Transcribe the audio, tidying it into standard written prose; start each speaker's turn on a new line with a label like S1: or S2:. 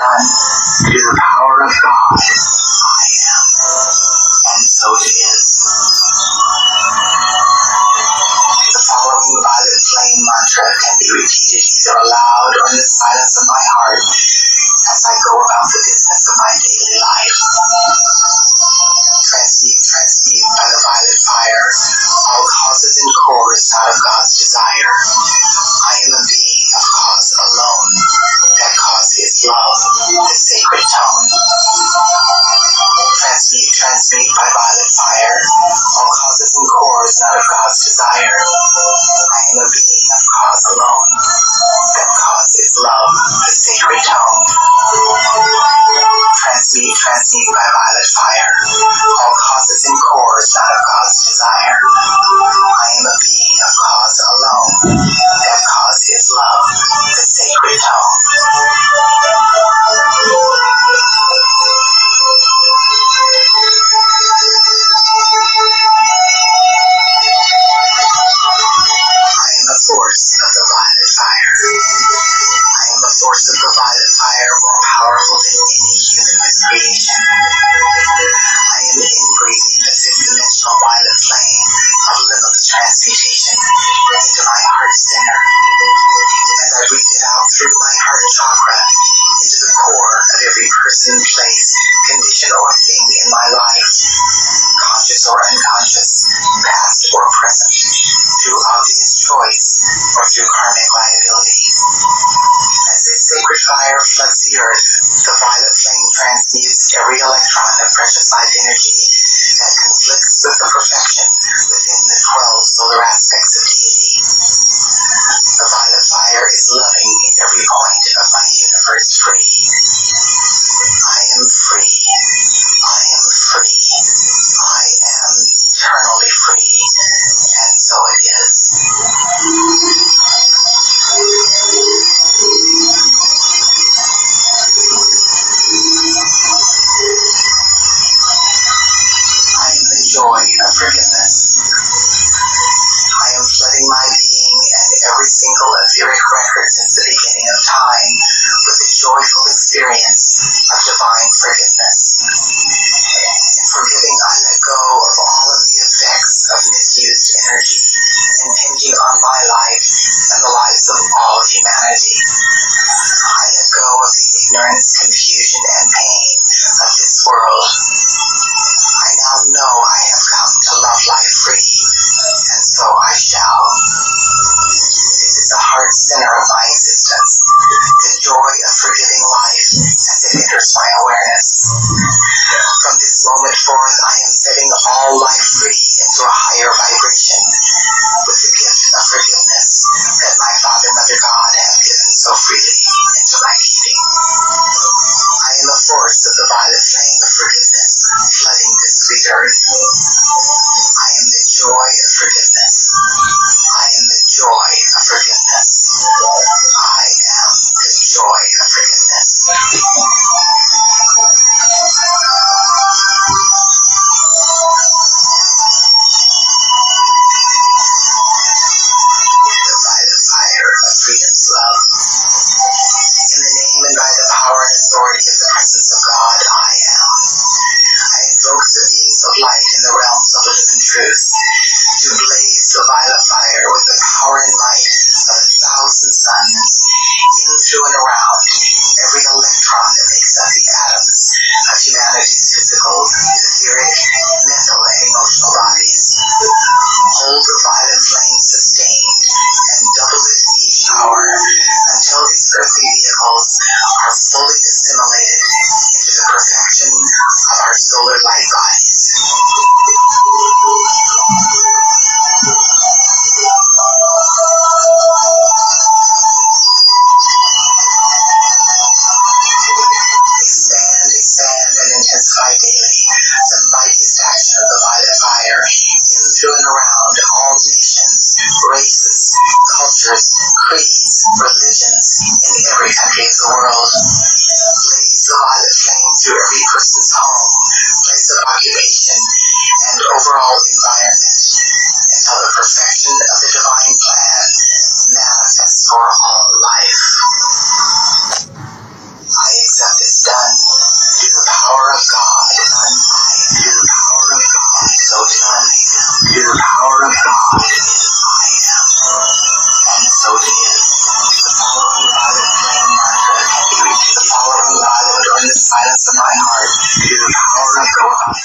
S1: done. Through the power of God, I am, and so it is. The following violet flame mantra can be repeated either aloud or in the silence of my heart as I go about the business of my daily life. Transmute by the violet fire, all causes and cores not of God's desire. I am a being of cause alone. That cause is love, the sacred tone. Transmute by violet fire, all causes and cores not of God's desire. I am a being of cause alone. That cause is love, the sacred tone. Transmute by violet fire, all causes and cores not of God's desire. I am a being of cause alone. That cause is love, the sacred tone. I am a force of the violet fire. I am a force of the violet fire, more powerful than any human with creation. I am inbreathing the fifth-dimensional violet flame of limitless transmutation into my heart center, and I breathe it out through my heart chakra into the core of every person, place, condition, or thing in my life, conscious or unconscious, past or present, through obvious choice or through karmic liability. As this sacred fire floods the earth, the violet flame transmutes every electron of precious light energy that conflicts with the perfection within the 12 solar aspects of deity. The violet fire is loving every point of my universe free. I am free. I am free. I am eternally free. And so it is. I am the joy of forgiveness. I am flooding my being and every single etheric record since the beginning of time with the joyful experience of divine forgiveness. In forgiving, I let go of all of the effects of misused energy impinging on my life and the lives of all humanity. I let go of the ignorance, confusion, and pain of this world. I now know I have come to love life free, and so I shall. This is the heart center of my existence, the joy of forgiving life as it enters my awareness. From this moment forth, I am setting all life free into a higher vibration with the gift of forgiveness that my Father, Mother, God have given so freely into my keeping. I am a force of the violet flame of forgiveness, flooding this sweet earth. I am the joy of forgiveness. I am the joy of forgiveness. I am the joy of forgiveness. The violet fire of freedom's love. In the name and by the power and authority of the presence of God, I am. I invoke the beings of light in the realms of living truth to blaze the violet fire with the power and might of 1,000 suns, in, through, and around every electron that makes up the atoms of humanity's physical, etheric, mental, and emotional bodies. Hold the violet flame sustained and double it each hour until these earthly vehicles are fully assimilated into the perfection of our solar light bodies. Expand and intensify daily the mightiest action of the violet fire in, through, and around all nations, races, cultures, creeds, religions in every country of the world. Blaze the violet flame through every person's home, place of occupation, and overall environment until the perfection of the divine plan manifests for all life. I accept silence of my heart, due to the power of God.